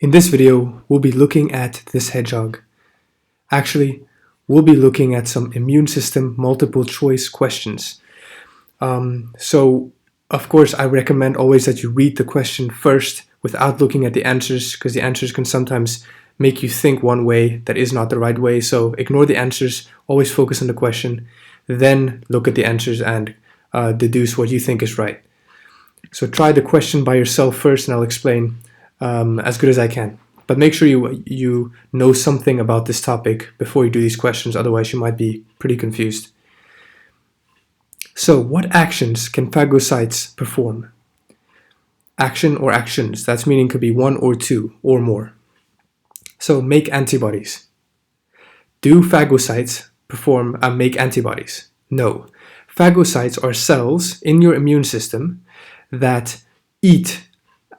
In this video, we'll be looking at this hedgehog. Actually, we'll be looking at some immune system multiple choice questions. So, of course, I recommend always that you read the question first without looking at the answers, because the answers can sometimes make you think one way that is not the right way. So ignore the answers, always focus on the question, then look at the answers and deduce what you think is right. So try the question by yourself first, and I'll explain as good as I can. But make sure you know something about this topic before you do these questions, otherwise you might be pretty confused. So what actions can phagocytes perform? Action or actions, that's meaning could be one or two or more. So make antibodies. Do phagocytes make antibodies? No. Phagocytes are cells in your immune system that eat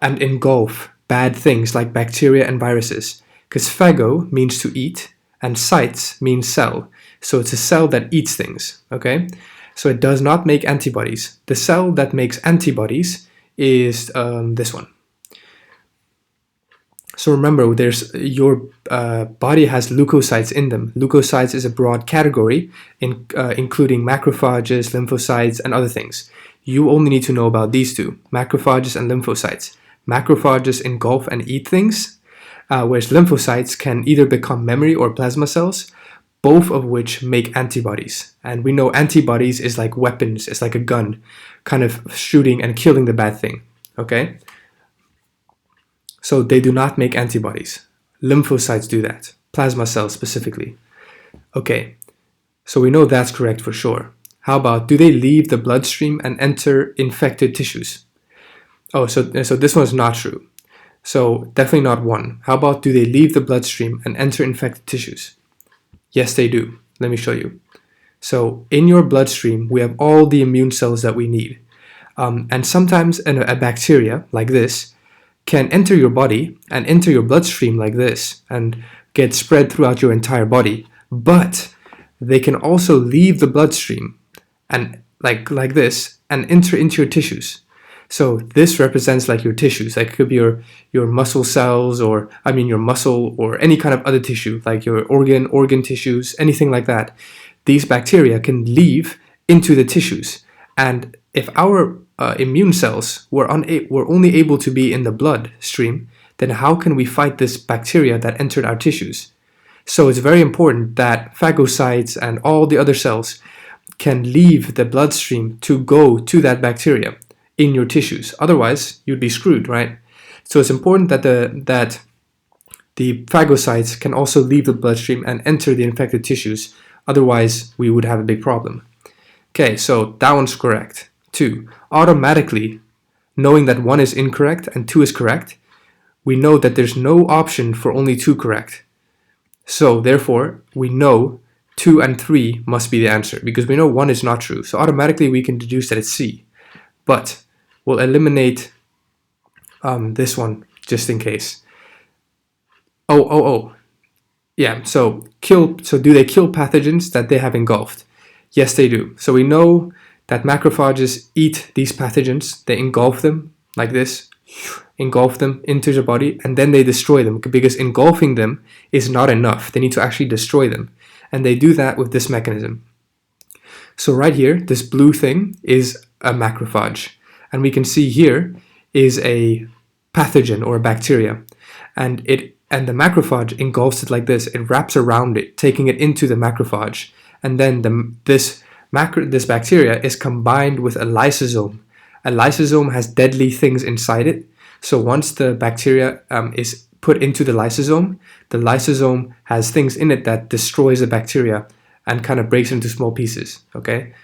and engulf bad things like bacteria and viruses, because phago means to eat and cytes means cell, so it's a cell that eats things, okay? So it does not make antibodies. The cell that makes antibodies is this one. So remember, your body has leukocytes in them. Leukocytes is a broad category including macrophages, lymphocytes, and other things. You only need to know about these two, macrophages and lymphocytes. Macrophages engulf and eat things, whereas lymphocytes can either become memory or plasma cells, both of which make antibodies. And we know antibodies is like weapons, it's like a gun, kind of shooting and killing the bad thing, okay? So they do not make antibodies. Lymphocytes do that, plasma cells specifically. Okay, so we know that's correct for sure. How about, do they leave the bloodstream and enter infected tissues? Oh, so this one's not true. So definitely not one. How about, do they leave the bloodstream and enter infected tissues? Yes, they do. Let me show you. So in your bloodstream, we have all the immune cells that we need. And sometimes a bacteria like this can enter your body and enter your bloodstream like this and get spread throughout your entire body. But they can also leave the bloodstream and like this and enter into your tissues. So this represents like your tissues, like it could be your muscle cells, or your muscle, or any kind of other tissue, like your organ tissues, anything like that. These bacteria can leave into the tissues. And if our immune cells were only able to be in the bloodstream, then how can we fight this bacteria that entered our tissues? So it's very important that phagocytes and all the other cells can leave the bloodstream to go to that bacteria in your tissues. Otherwise, you'd be screwed, right? So it's important that the phagocytes can also leave the bloodstream and enter the infected tissues. Otherwise, we would have a big problem. Okay, so that one's correct. 2. Automatically, knowing that 1 is incorrect and 2 is correct, we know that there's no option for only 2 correct. So therefore, we know 2 and 3 must be the answer, because we know 1 is not true. So automatically we can deduce that it's C. But we'll eliminate this one just in case. Yeah, so do they kill pathogens that they have engulfed? Yes, they do. So we know that macrophages eat these pathogens. They engulf them like this, engulf them into the body, and then they destroy them, because engulfing them is not enough. They need to actually destroy them. And they do that with this mechanism. So right here, this blue thing is a macrophage. And we can see here is a pathogen or a bacteria. And the macrophage engulfs it like this. It wraps around it, taking it into the macrophage. And then this bacteria is combined with a lysosome. A lysosome has deadly things inside it. So once the bacteria is put into the lysosome has things in it that destroys the bacteria and kind of breaks into small pieces, okay?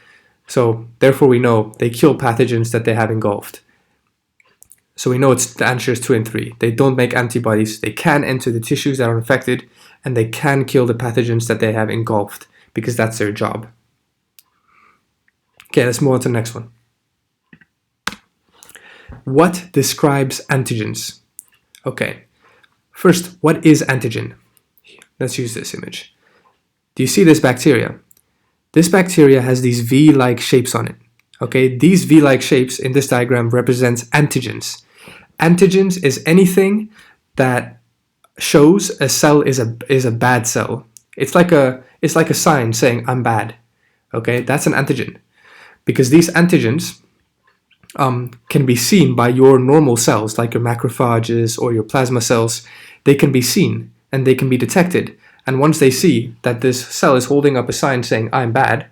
So therefore we know they kill pathogens that they have engulfed. So we know the answer is 2 and 3. They don't make antibodies, they can enter the tissues that are infected, and they can kill the pathogens that they have engulfed, because that's their job. Okay, let's move on to the next one. What describes antigens? Okay, first, what is antigen? Let's use this image. Do you see this bacteria? This bacteria has these V-like shapes on it. Okay, these V-like shapes in this diagram represents antigens. Antigens is anything that shows a cell is a bad cell. It's like a sign saying I'm bad. Okay, that's an antigen, because these antigens can be seen by your normal cells, like your macrophages or your plasma cells. They can be seen and they can be detected. And once they see that this cell is holding up a sign saying I'm bad,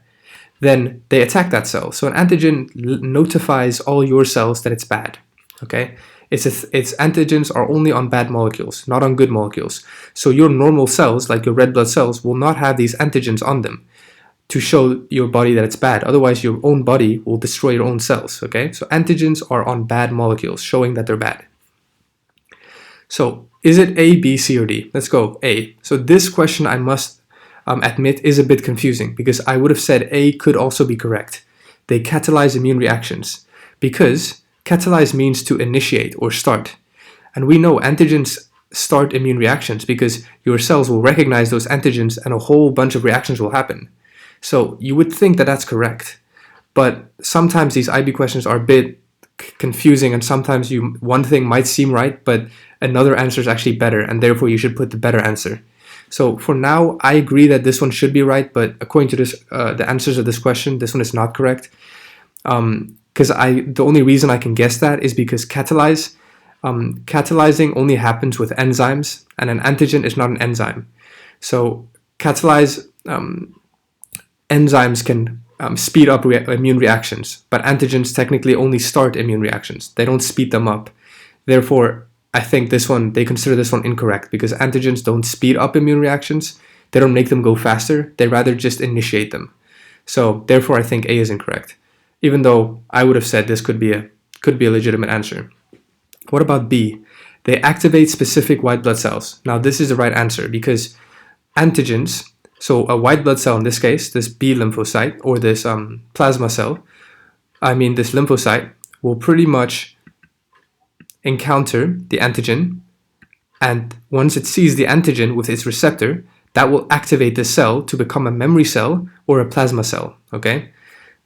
then they attack that cell. So an antigen notifies all your cells that it's bad. Okay, its antigens are only on bad molecules, not on good molecules. So your normal cells, like your red blood cells, will not have these antigens on them to show your body that it's bad. Otherwise, your own body will destroy your own cells. Okay, so antigens are on bad molecules, showing that they're bad. So is it A, B, C, or D? Let's go A. So this question, I must admit, is a bit confusing, because I would have said A could also be correct. They catalyze immune reactions, because catalyze means to initiate or start. And we know antigens start immune reactions because your cells will recognize those antigens and a whole bunch of reactions will happen. So you would think that that's correct. But sometimes these IB questions are a bit confusing, and sometimes one thing might seem right, but another answer is actually better, and therefore you should put the better answer. So for now, I agree that this one should be right, but according to the answers of this question, this one is not correct. Because the only reason I can guess that is because catalyzing only happens with enzymes, and an antigen is not an enzyme. So catalyze enzymes can speed up immune reactions, but antigens technically only start immune reactions. They don't speed them up. Therefore, I think they consider this one incorrect, because antigens don't speed up immune reactions. They don't make them go faster. They rather just initiate them. So therefore, I think A is incorrect, even though I would have said this could be a legitimate answer. What about B? They activate specific white blood cells. Now this is the right answer, because antigens, so a white blood cell in this case, this B lymphocyte, or this plasma cell, this lymphocyte will pretty much encounter the antigen, and once it sees the antigen with its receptor, that will activate the cell to become a memory cell or a plasma cell. Okay,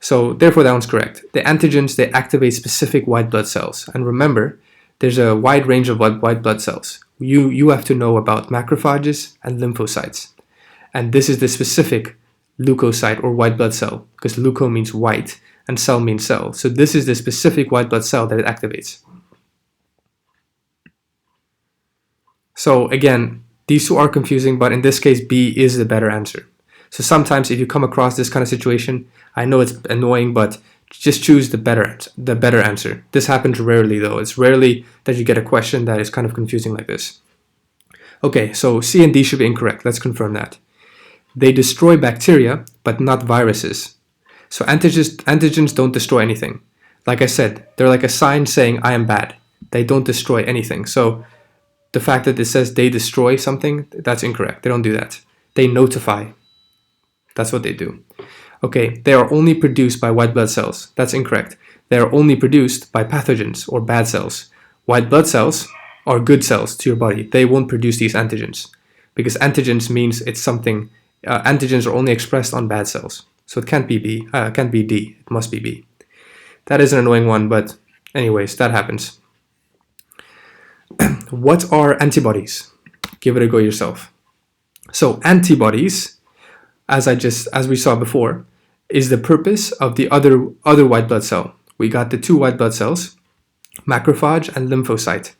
so therefore that one's correct. The antigens, they activate specific white blood cells, and remember, there's a wide range of white blood cells. You have to know about macrophages and lymphocytes, and this is the specific leukocyte or white blood cell, because leuko means white and cell means cell. So this is the specific white blood cell that it activates. So again, these two are confusing, but in this case, B is the better answer. So sometimes if you come across this kind of situation, I know it's annoying, but just choose the better answer. This happens rarely though. It's rarely that you get a question that is kind of confusing like this. Okay, so C and D should be incorrect. Let's confirm that. They destroy bacteria, but not viruses. So antigens don't destroy anything. Like I said, they're like a sign saying I am bad. They don't destroy anything. So the fact that it says they destroy something, that's incorrect. They don't do that. They notify. That's what they do. Okay, they are only produced by white blood cells. That's incorrect. They are only produced by pathogens or bad cells. White blood cells are good cells to your body. They won't produce these antigens, because antigens means it's something. Antigens are only expressed on bad cells. So it can't be B. Can't be D. It must be B. That is an annoying one, but anyways, that happens. What are antibodies? Give it a go yourself. So antibodies, as we saw before, is the purpose of the other white blood cell. We got the two white blood cells, macrophage and lymphocyte.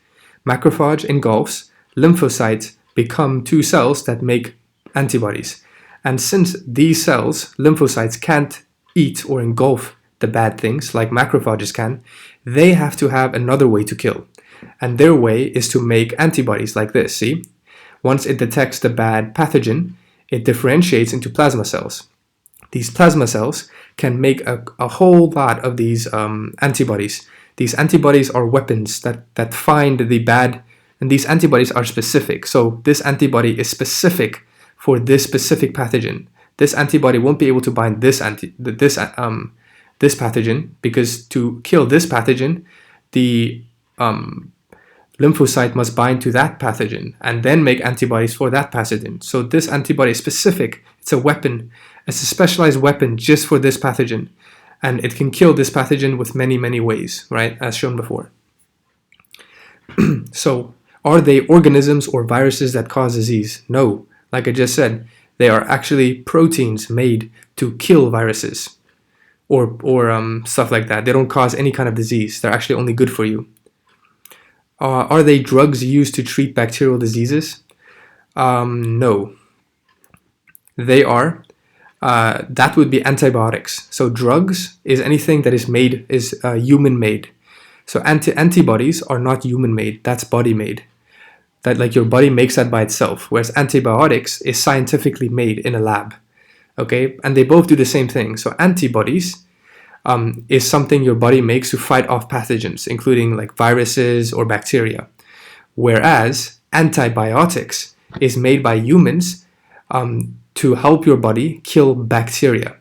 Macrophage engulfs, lymphocytes become two cells that make antibodies. And since these cells, lymphocytes, can't eat or engulf the bad things like macrophages can, they have to have another way to kill. And their way is to make antibodies like this, see? Once it detects the bad pathogen, it differentiates into plasma cells. These plasma cells can make a whole lot of these antibodies. These antibodies are weapons that find the bad, and these antibodies are specific. So this antibody is specific for this specific pathogen. This antibody won't be able to bind this pathogen, because to kill this pathogen, the lymphocyte must bind to that pathogen and then make antibodies for that pathogen. So this antibody is specific. It's a weapon. It's a specialized weapon just for this pathogen. And it can kill this pathogen with many, many ways, right? As shown before. So Are they organisms or viruses that cause disease? No. Like I just said, they are actually proteins made to kill viruses or stuff like that. They don't cause any kind of disease. They're actually only good for you. Are they drugs used to treat bacterial diseases? No. They are. That would be antibiotics. So drugs is anything that is human-made. So antibodies are not human-made. That's body-made. That like your body makes that by itself. Whereas antibiotics is scientifically made in a lab. Okay, and they both do the same thing. So antibodies is something your body makes to fight off pathogens, including like viruses or bacteria. Whereas antibiotics is made by humans to help your body kill bacteria.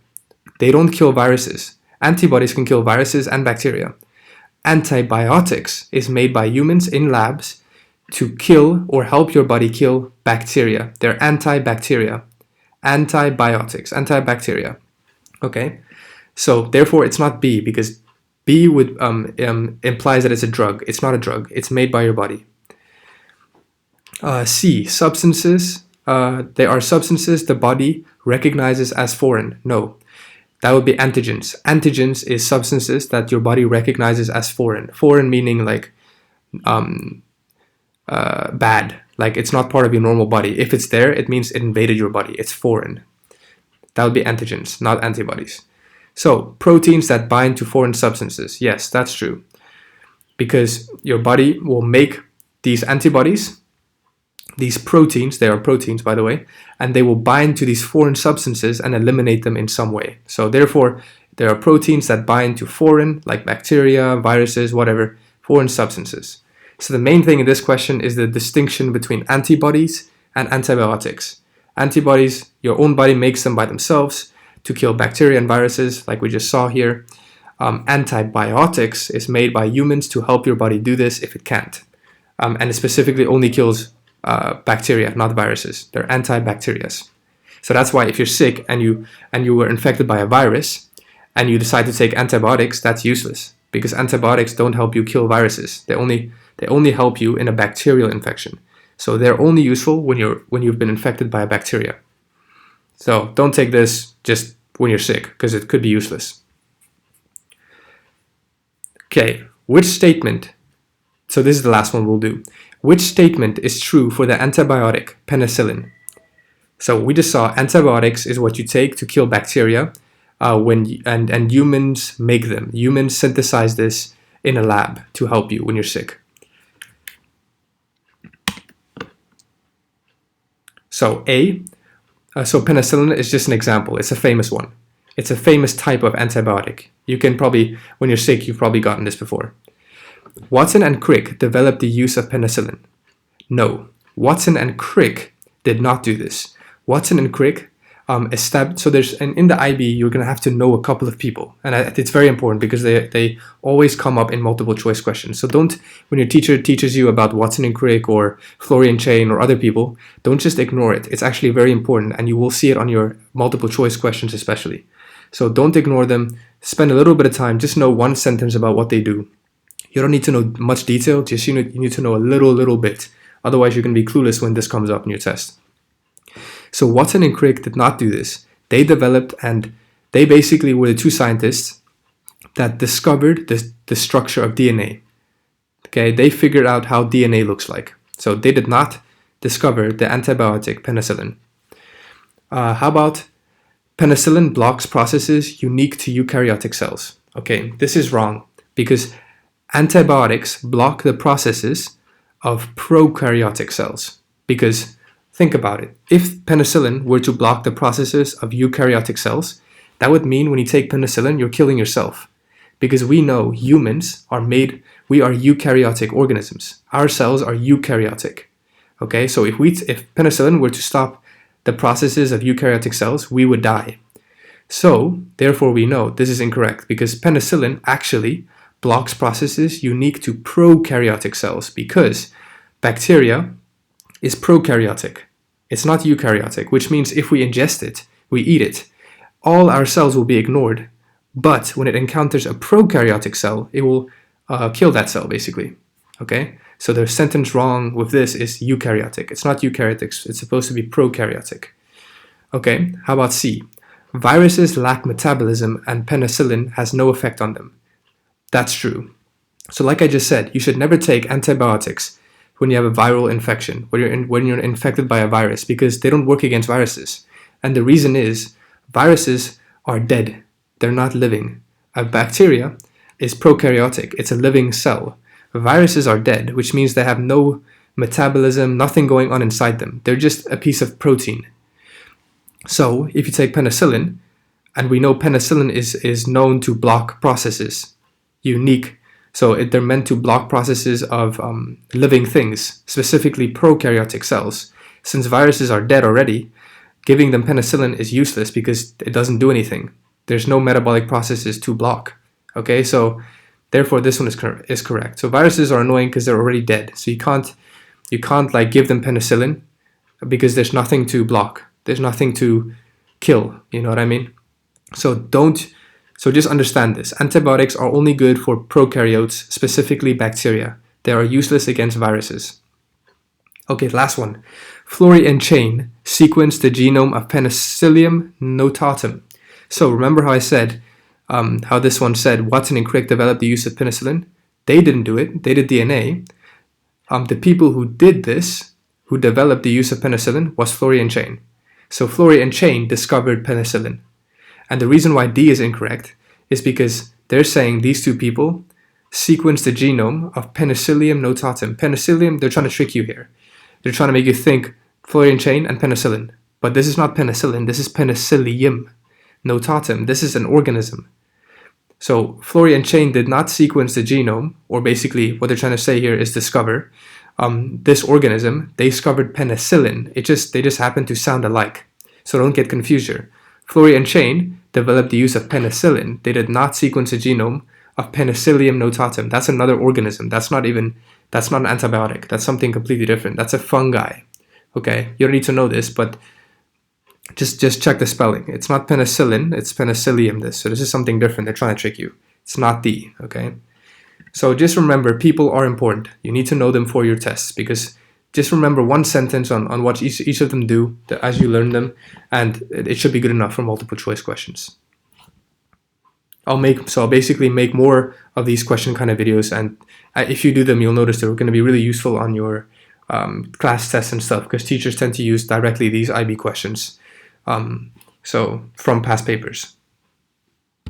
They don't kill viruses. Antibodies can kill viruses and bacteria. Antibiotics is made by humans in labs to kill or help your body kill bacteria. They're antibacteria. Antibiotics, antibacteria. Okay? So therefore it's not B, because B would implies that it's a drug. It's not a drug. It's made by your body. C, substances. They are substances the body recognizes as foreign. No, that would be antigens. Antigens is substances that your body recognizes as foreign. Foreign meaning like bad. Like it's not part of your normal body. If it's there, it means it invaded your body. It's foreign. That would be antigens, not antibodies. So proteins that bind to foreign substances. Yes, that's true. Because your body will make these antibodies, these proteins, they are proteins by the way, and they will bind to these foreign substances and eliminate them in some way. So therefore, there are proteins that bind to foreign, like bacteria, viruses, whatever, foreign substances. So the main thing in this question is the distinction between antibodies and antibiotics. Antibodies, your own body makes them by themselves to kill bacteria and viruses, like we just saw here. Antibiotics is made by humans to help your body do this if it can't. And it specifically only kills bacteria, not viruses. They're antibacterias. So that's why if you're sick and you were infected by a virus and you decide to take antibiotics, that's useless, because antibiotics don't help you kill viruses. They only help you in a bacterial infection. So they're only useful when you've been infected by a bacteria. So don't take this just when you're sick, because it could be useless. Okay, which statement, so this is the last one we'll do. Which statement is true for the antibiotic penicillin? So we just saw antibiotics is what you take to kill bacteria and humans make them. Humans synthesize this in a lab to help you when you're sick. So so penicillin is just an example. It's a famous one. It's a famous type of antibiotic. You can probably, when you're sick, you've probably gotten this before. Watson and Crick developed the use of penicillin. No, Watson and Crick did not do this. Watson and Crick established, so there's, in the IB, you're going to have to know a couple of people. And it's very important because they always come up in multiple choice questions. So don't, when your teacher teaches you about Watson and Crick or Florian Chain or other people, don't just ignore it. It's actually very important, and you will see it on your multiple choice questions especially. So don't ignore them. Spend a little bit of time. Just know one sentence about what they do. You don't need to know much detail. Just you need to know a little bit. Otherwise, you're going to be clueless when this comes up in your test. So Watson and Crick did not do this. They developed, and they basically were the two scientists that discovered the structure of DNA. Okay, they figured out how DNA looks like. So they did not discover the antibiotic penicillin. How about penicillin blocks processes unique to eukaryotic cells? Okay, this is wrong, because antibiotics block the processes of prokaryotic cells. Because think about it. If penicillin were to block the processes of eukaryotic cells, that would mean when you take penicillin, you're killing yourself. Because we know humans we are eukaryotic organisms. Our cells are eukaryotic. Okay, so if penicillin were to stop the processes of eukaryotic cells, we would die. So, therefore we know this is incorrect, because penicillin actually blocks processes unique to prokaryotic cells, because bacteria is prokaryotic. It's not eukaryotic, which means if we ingest it, we eat it, all our cells will be ignored. But when it encounters a prokaryotic cell, it will kill that cell, basically. Okay? So their sentence wrong with this is eukaryotic. It's not eukaryotic, it's supposed to be prokaryotic. Okay, how about C? Viruses lack metabolism and penicillin has no effect on them. That's true. So like I just said, you should never take antibiotics when you have a viral infection, when you're infected by a virus, because they don't work against viruses. And the reason is viruses are dead. They're not living. A bacteria is prokaryotic. It's a living cell. Viruses are dead, which means they have no metabolism, nothing going on inside them. They're just a piece of protein. So if you take penicillin, and we know penicillin is known to block processes, unique. So they're meant to block processes of living things, specifically prokaryotic cells. Since viruses are dead already, giving them penicillin is useless because it doesn't do anything. There's no metabolic processes to block. Okay, so therefore this one is correct. So viruses are annoying because they're already dead. So you can't like give them penicillin because there's nothing to block. There's nothing to kill. You know what I mean? So just understand this. Antibiotics are only good for prokaryotes, specifically bacteria. They are useless against viruses. Okay, last one. Florey and Chain sequenced the genome of Penicillium notatum. So remember how I said, how this one said Watson and Crick developed the use of penicillin? They didn't do it. They did DNA. The people who did this, who developed the use of penicillin, was Florey and Chain. So Florey and Chain discovered penicillin. And the reason why D is incorrect is because they're saying these two people sequenced the genome of Penicillium notatum. Penicillium, they're trying to trick you here. They're trying to make you think Florey and Chain and penicillin. But this is not penicillin, this is Penicillium notatum. This is an organism. So Florey and Chain did not sequence the genome, or basically what they're trying to say here is discover this organism. They discovered penicillin. They just happen to sound alike. So don't get confused here. Florey and Chain developed the use of penicillin. They did not sequence the genome of Penicillium notatum. That's another organism. That's not an antibiotic. That's something completely different. That's a fungi. Okay, you don't need to know this, but just check the spelling. It's not penicillin, it's penicillium. So this is something different. They're trying to trick you. It's not D, okay? So just remember, people are important. You need to know them for your tests, because just remember one sentence on what each of them do as you learn them, and it should be good enough for multiple choice questions. I'll basically make more of these question kind of videos, and if you do them, you'll notice they're going to be really useful on your class tests and stuff, because teachers tend to use directly these IB questions, so from past papers.